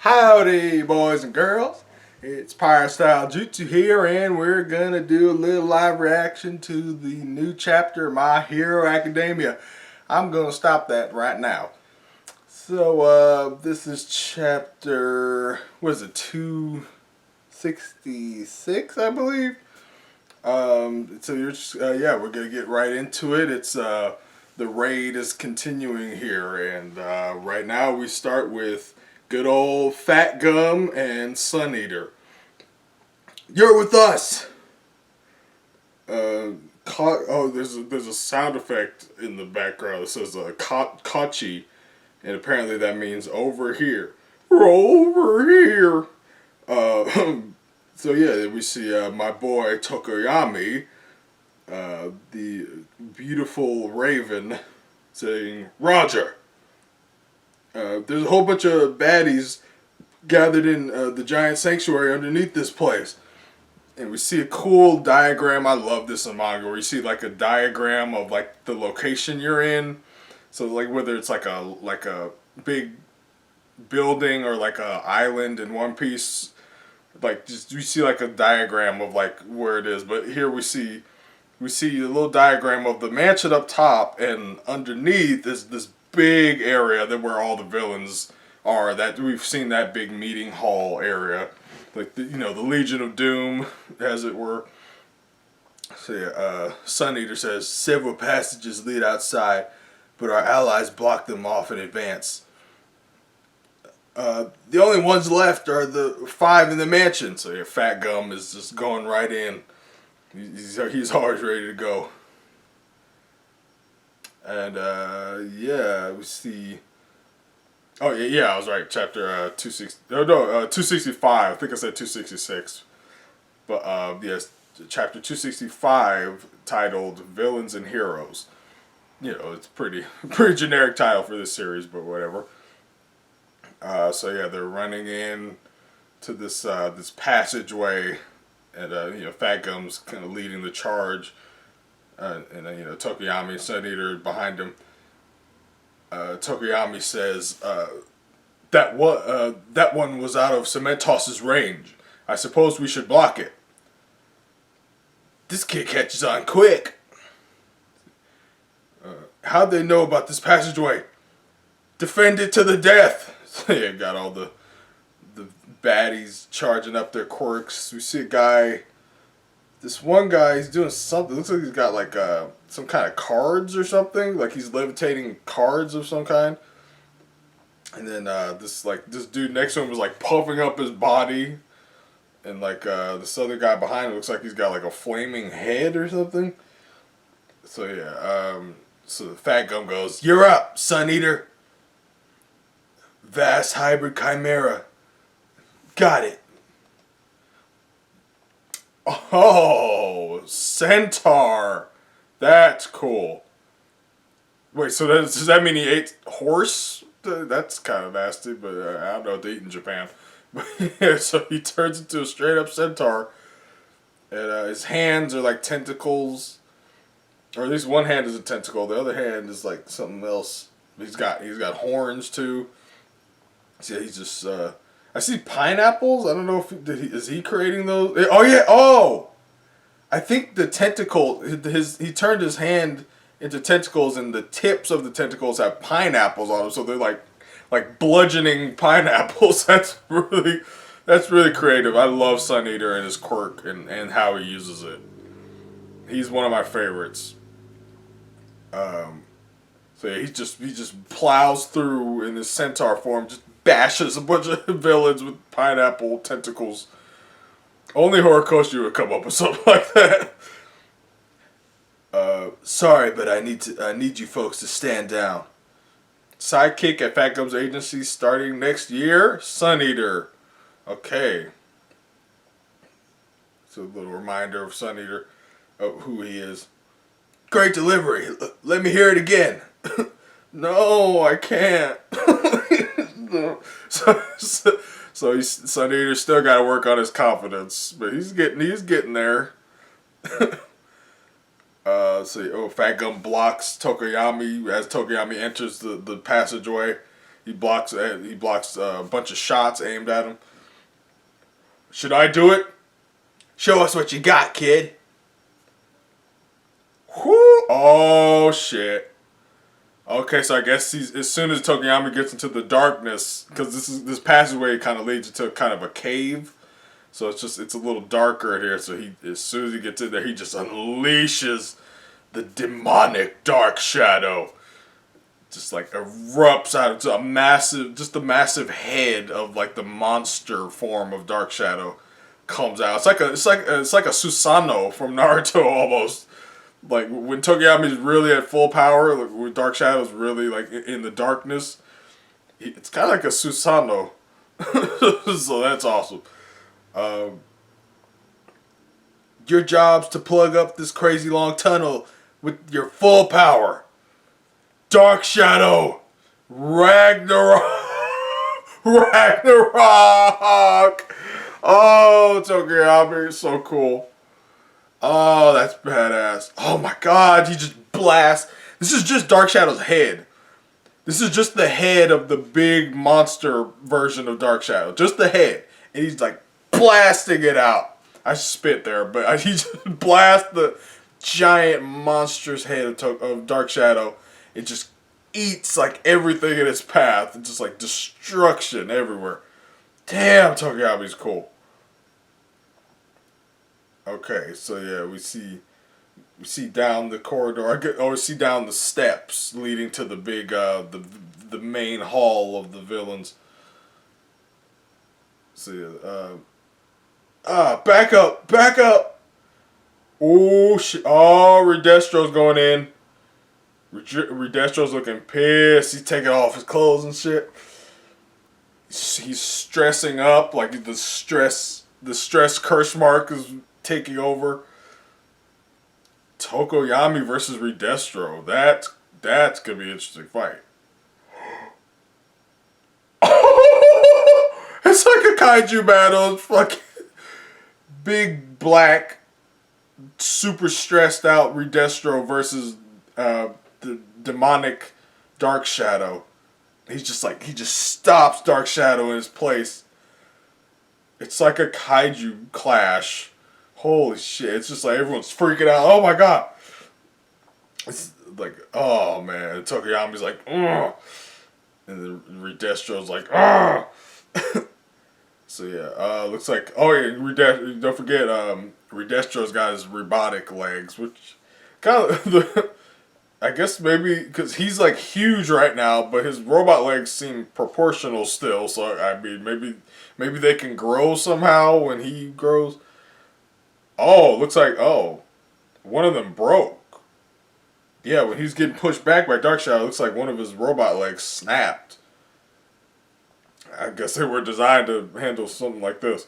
Howdy, boys and girls. It's Pirate Style Jutsu here, and we're gonna do a little live reaction to the new chapter of My Hero Academia. I'm gonna stop that right now. So, this is chapter, what is it, 266, I believe? So you're just, yeah, we're gonna get right into it. The raid is continuing here, and right now we start with good old Fat Gum and Sun Eater. You're with us. There's a sound effect in the background that says Kachi, and apparently that means over here. We're over here. Uh, so yeah, we see my boy Tokoyami, the beautiful raven, saying, Roger. There's a whole bunch of baddies gathered in the giant sanctuary underneath this place. And we see a cool diagram. I love this in manga where you see like a diagram of like the location you're in. So like whether it's like a big building or like a island in One Piece, like just we see like a diagram of like where it is. But here we see a little diagram of the mansion up top, and underneath is this big area that where all the villains are. That we've seen that big meeting hall area, like the Legion of Doom, as it were. So yeah, Sun Eater says several passages lead outside, but our allies block them off in advance. The only ones left are the 5 in the mansion. So yeah, Fat Gum is just going right in. He's always ready to go. And yeah, we see. Oh yeah, I was right. Chapter 260. No, 265. I think I said 266. But yes, chapter 265, titled "Villains and Heroes." It's pretty generic title for this series, but whatever. So yeah, they're running in to this passageway, and Fat Gum's kind of leading the charge, and Tokoyami and Sun Eater behind him. Tokoyami says that one was out of Cementos's range. I suppose we should block it. This kid catches on quick. How'd they know about this passageway? Defend it to the death. So yeah, got all the baddies charging up their quirks. We see a guy. This one guy, he's doing something. Looks like he's got like some kind of cards or something. Like he's levitating cards of some kind. And then this dude next to him was like puffing up his body. And like this other guy behind him looks like he's got like a flaming head or something. So yeah, so the Fat Gum goes, "You're up, Sun Eater." Vast hybrid chimera. Got it. Oh, centaur. That's cool. Wait, so does that mean he ate horse? That's kind of nasty, but I don't know what they eat in Japan. But so he turns into a straight up centaur, and his hands are like tentacles, or at least one hand is a tentacle. The other hand is like something else. He's got horns too. See, he's just. I see pineapples. I don't know if is he creating those. Oh yeah. Oh, I think the tentacle. He turned his hand into tentacles, and the tips of the tentacles have pineapples on them. So they're like bludgeoning pineapples. That's really creative. I love Sun Eater and his quirk and how he uses it. He's one of my favorites. So yeah, he just plows through in his centaur form, just bashes a bunch of villains with pineapple tentacles. Only Horikoshi would come up with something like that. Sorry, but I need you folks to stand down. Sidekick at Fat Gum's agency starting next year. Sun Eater. Okay. So a little reminder of Sun Eater, of who he is. Great delivery. Let me hear it again. No, I can't. Sun Eater still got to work on his confidence, but he's getting there. Fat Gum blocks Tokoyami as Tokoyami enters the passageway. He blocks a bunch of shots aimed at him. Should I do it? Show us what you got, kid. Whoo! Oh shit. Okay, so I guess as soon as Tokoyami gets into the darkness, because this passageway kind of leads into kind of a cave, so it's a little darker in here. So as soon as he gets in there, he just unleashes the demonic Dark Shadow. Just like erupts out of a massive head of like the monster form of Dark Shadow comes out. It's like a Susanoo from Naruto almost. Like when Tokoyami's really at full power, like when Dark Shadow's really like in the darkness, it's kind of like a Susanoo. So that's awesome. Your job's to plug up this crazy long tunnel with your full power. Dark Shadow, Ragnarok, Ragnarok. Oh, Tokoyami is so cool. Oh, that's badass. Oh my god, he just blasts. This is just Dark Shadow's head. This is just the head of the big monster version of Dark Shadow. Just the head. And he's like blasting it out. I spit there, but he just blasts the giant monstrous head of Dark Shadow. It just eats like everything in its path. It's just like destruction everywhere. Damn, Tokoyami's cool. Okay, so yeah, we see down the corridor. We see down the steps leading to the big the main hall of the villains. So yeah, back up. Oh shit! Oh, Redestro's going in. Redestro's looking pissed. He's taking off his clothes and shit. He's stressing up, like the stress curse mark is taking over. Tokoyami versus Redestro. That's gonna be an interesting fight. It's like a kaiju battle. It's fucking big black, super stressed out Redestro versus the demonic Dark Shadow. He just stops Dark Shadow in his place. It's like a kaiju clash. Holy shit. It's just like everyone's freaking out. Oh my god. It's like, oh man. Tokoyami's like, ugh. And then Redestro's like, ugh. So yeah, looks like, oh yeah, don't forget, Redestro's got his robotic legs, which kind of, I guess maybe, because he's like huge right now, but his robot legs seem proportional still, so I mean, maybe they can grow somehow when he grows. Oh, looks like, one of them broke. Yeah, when he's getting pushed back by Dark Shadow, it looks like one of his robot legs snapped. I guess they were designed to handle something like this.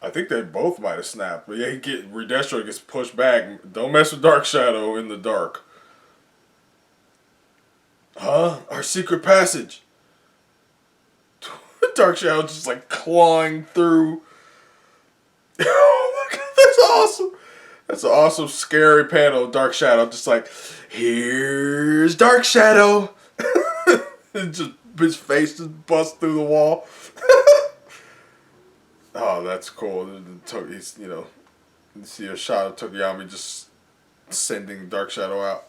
I think they both might have snapped. But yeah, Redestro gets pushed back. Don't mess with Dark Shadow in the dark. Huh? Our secret passage. Dark Shadow just like clawing through. Oh my god, that's awesome. That's an awesome, scary panel of Dark Shadow. Just like, here's Dark Shadow. Just his face just busts through the wall. Oh, that's cool. He's, you see a shot of Tokoyami just sending Dark Shadow out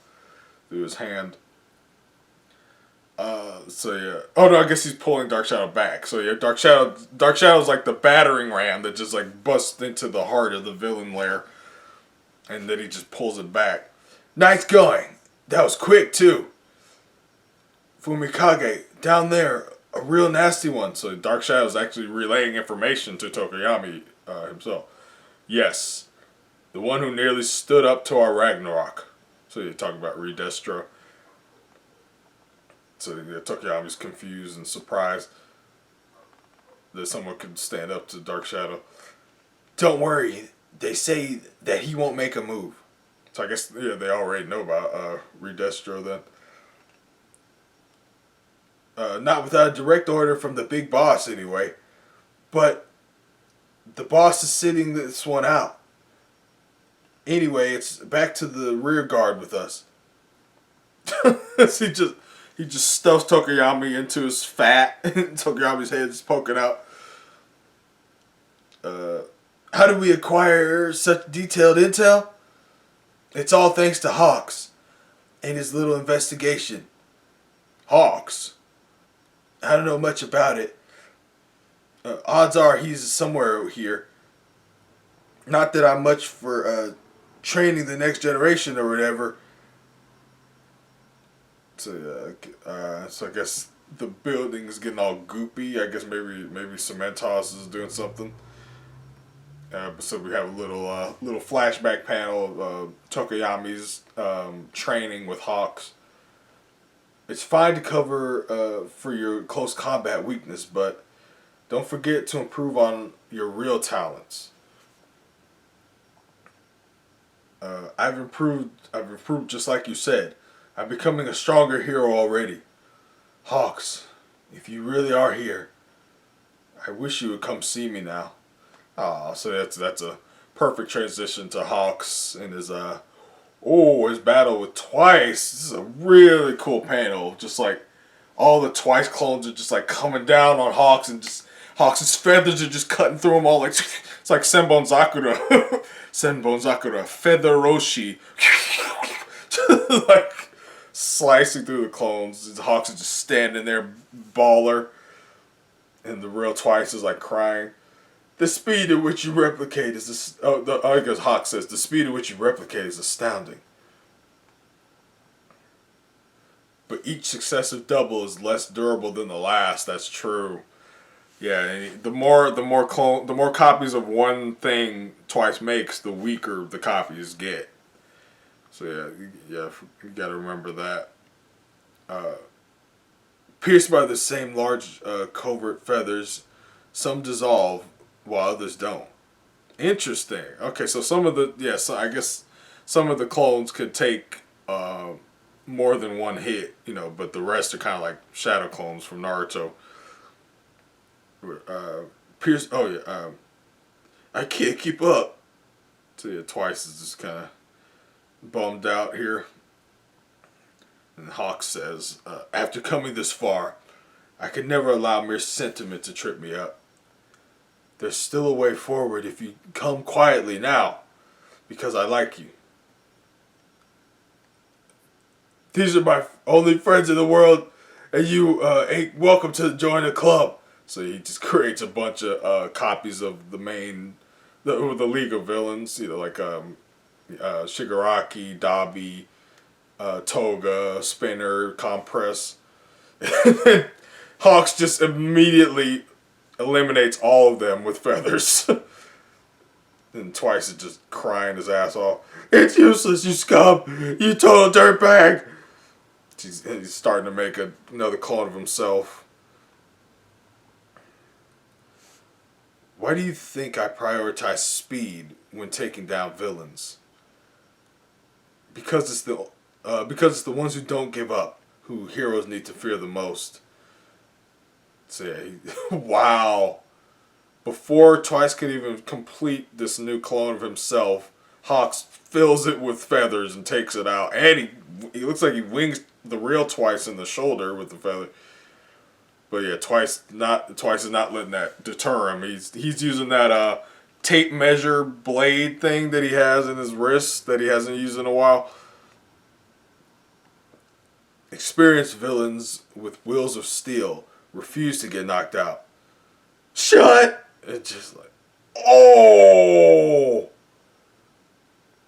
through his hand. So yeah. Oh no, I guess he's pulling Dark Shadow back. So yeah, Dark Shadow's like the battering ram that just like busts into the heart of the villain lair. And then he just pulls it back. Nice going. That was quick too. Fumikage, down there, a real nasty one. So Dark Shadow's actually relaying information to Tokoyami himself. Yes, the one who nearly stood up to our Ragnarok. So you're talking about Redestro. So yeah, Tokoyami's confused and surprised that someone could stand up to Dark Shadow. Don't worry, they say that he won't make a move. So I guess yeah, they already know about Redestro then. Not without a direct order from the big boss, anyway. But the boss is sitting this one out. Anyway, it's back to the rear guard with us. He just stuffs Tokoyami into his fat. Tokoyami's head is poking out. How did we acquire such detailed intel? It's all thanks to Hawks and his little investigation. Hawks? I don't know much about it. Odds are he's somewhere here. Not that I'm much for training the next generation or whatever. So I guess the building is getting all goopy. I guess maybe Cementos is doing something. So we have a little flashback panel of Tokoyami's training with Hawks. It's fine to cover for your close combat weakness, but don't forget to improve on your real talents. I've improved just like you said. I'm becoming a stronger hero already. Hawks, if you really are here, I wish you would come see me now. So that's a perfect transition to Hawks and his his battle with Twice. This is a really cool panel. Just like all the Twice clones are just like coming down on Hawks, and just Hawks' feathers are just cutting through them all like it's like Senbon Sakura. Senbon Sakura Feather Roshi. Like slicing through the clones. Hawks is just standing there, baller, and the real Twice is like crying. The speed at which you replicate is I guess Hawk says the speed at which you replicate is astounding. But each successive double is less durable than the last. That's true. Yeah, and the more copies of one thing Twice makes, the weaker the copies get. So you gotta remember that. Pierced by the same large covert feathers, some dissolve while others don't. Interesting. Okay, so I guess some of the clones could take more than one hit, but the rest are kind of like shadow clones from Naruto. Pierce. Oh yeah. I can't keep up. So yeah, Twice is just kind of bummed out here. And Hawk says, after coming this far, I could never allow mere sentiment to trip me up. There's still a way forward if you come quietly now, because I like you. These are my only friends in the world, and you ain't welcome to join the club. So he just creates a bunch of copies of the League of Villains, like Shigaraki, Dabi, Toga, Spinner, Compress. Hawks just immediately eliminates all of them with feathers. And Twice is just crying his ass off. It's useless, you scum! You total dirtbag! He's starting to make another clone of himself. Why do you think I prioritize speed when taking down villains? Because it's the ones who don't give up who heroes need to fear the most. So yeah, wow. Before Twice could even complete this new clone of himself, Hawks fills it with feathers and takes it out. And he looks like he wings the real Twice in the shoulder with the feather. But yeah, Twice is not letting that deter him. He's using that tape measure blade thing that he has in his wrist that he hasn't used in a while. Experienced villains with wills of steel refuse to get knocked out. Shut! It's just like, oh!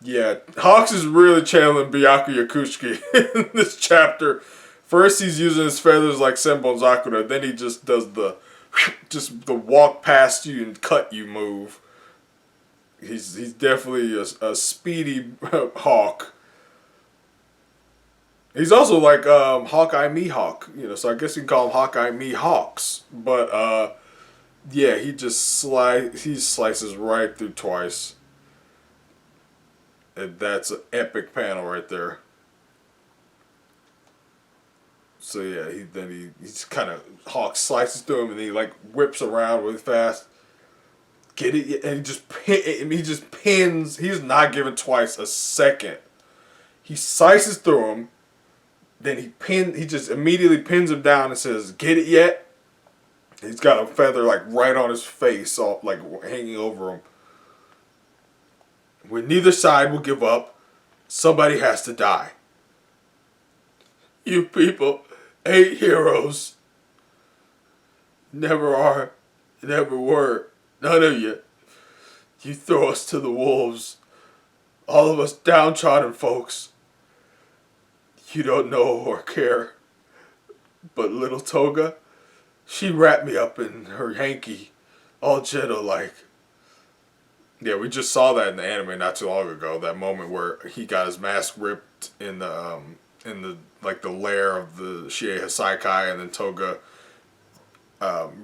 Yeah, Hawks is really channeling Byakuya Kushiki in this chapter. First he's using his feathers like Senbon Sakura, then he just does the walk past you and cut you move. He's definitely a speedy Hawk. He's also like Hawkeye Mihawk, so I guess you can call him Hawkeye Mihawks. But yeah, he slices right through Twice. And that's an epic panel right there. So yeah, he's kind of Hawk slices through him and he like whips around really fast. Get it? And he just pins. He's not giving Twice a second. He slices through him, Then he just immediately pins him down and says, "Get it yet?" He's got a feather like right on his face, all like hanging over him. When neither side will give up, somebody has to die. You people ain't heroes. Never are, never were. None of you. You throw us to the wolves. All of us downtrodden folks. You don't know or care. But little Toga, she wrapped me up in her hanky, all gentle like. Yeah, we just saw that in the anime not too long ago. That moment where he got his mask ripped in the like the lair of the Shie Hasaikai, and then Toga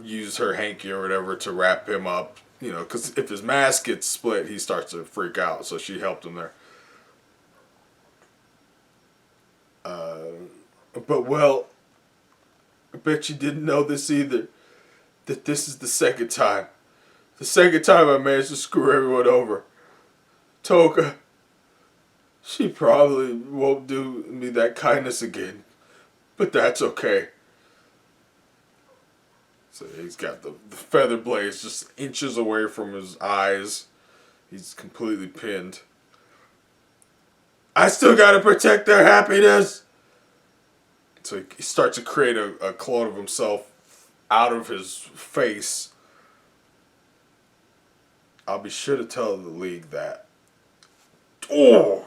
used her hanky or whatever to wrap him up. You know, because if his mask gets split, he starts to freak out. So she helped him there. But well, I bet you didn't know this either. That this is the second time. The second time I managed to screw everyone over. Toga, she probably won't do me that kindness again. But that's okay. So he's got the feather blades just inches away from his eyes. He's completely pinned. I still gotta protect their happiness. So he starts to create a clone of himself out of his face. I'll be sure to tell the League that. Oh,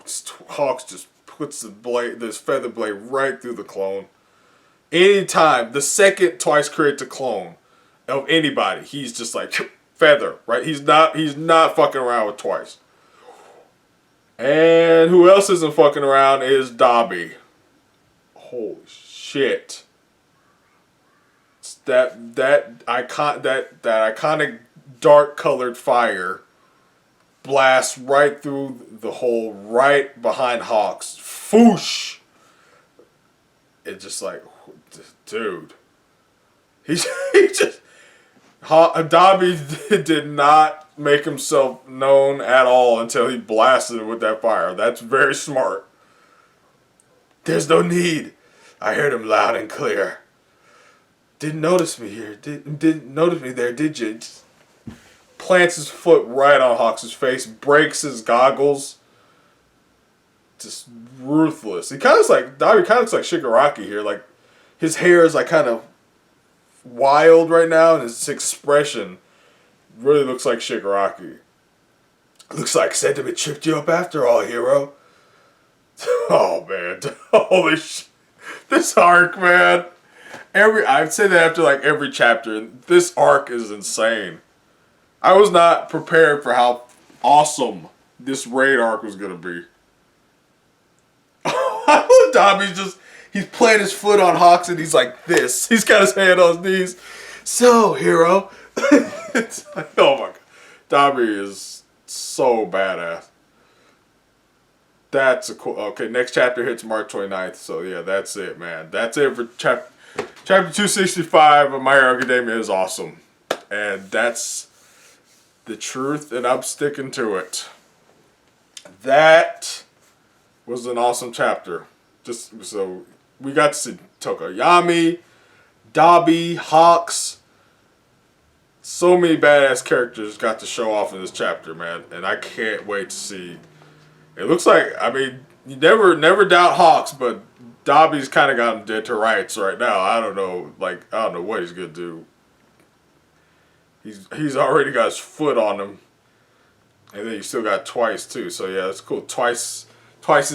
Hawks just puts this feather blade right through the clone. Anytime, the second Twice creates a clone of anybody, he's just like feather, right? He's not fucking around with Twice. And who else isn't fucking around is Dabi. Holy shit. That iconic dark colored fire blasts right through the hole right behind Hawks. Foosh! It's just like, dude. He just Dabi did not make himself known at all until he blasted it with that fire. That's very smart. There's no need. I heard him loud and clear. Didn't notice me here. Didn't notice me there, did you? Just plants his foot right on Hawks' face, breaks his goggles. Just ruthless. Dabi kind of looks like Shigaraki here. Like his hair is like kind of wild right now, and his expression really looks like Shigaraki. Looks like sentiment tripped you up after all, hero. Oh man, holy shit! This arc, man. I'd say that after like every chapter. This arc is insane. I was not prepared for how awesome this raid arc was gonna be. He's playing his foot on Hawks and he's like this. He's got his hand on his knees. So, hero. It's like, oh my god. Dabi is so badass. That's a cool. Okay, next chapter hits March 29th. So yeah, that's it, man. That's it for chapter 265 of My Hero Academia. Is awesome. And that's the truth, and I'm sticking to it. That was an awesome chapter. Just so we got to see Tokoyami, Dabi, Hawks. So many badass characters got to show off in this chapter, man. And I can't wait to see. It looks like, I mean, you never doubt Hawks, but Dabi's kind of got him dead to rights right now. I don't know what he's gonna do. He's already got his foot on him, and then you still got Twice too. So yeah, that's cool. Twice's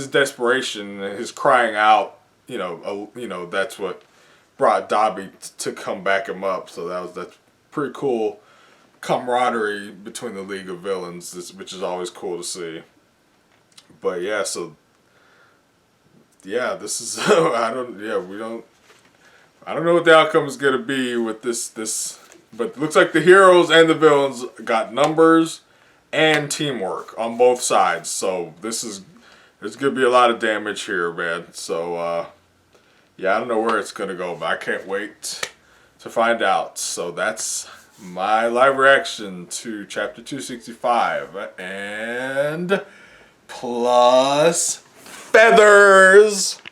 desperation and his crying out, that's what brought Dabi to come back him up. So that's pretty cool camaraderie between the League of Villains, which is always cool to see. But yeah, so yeah, this is I don't know what the outcome is gonna be with this, but it looks like the heroes and the villains got numbers and teamwork on both sides. So there's gonna be a lot of damage here, man. So yeah, I don't know where it's gonna go, but I can't wait to find out. So that's my live reaction to chapter 265 and plus feathers.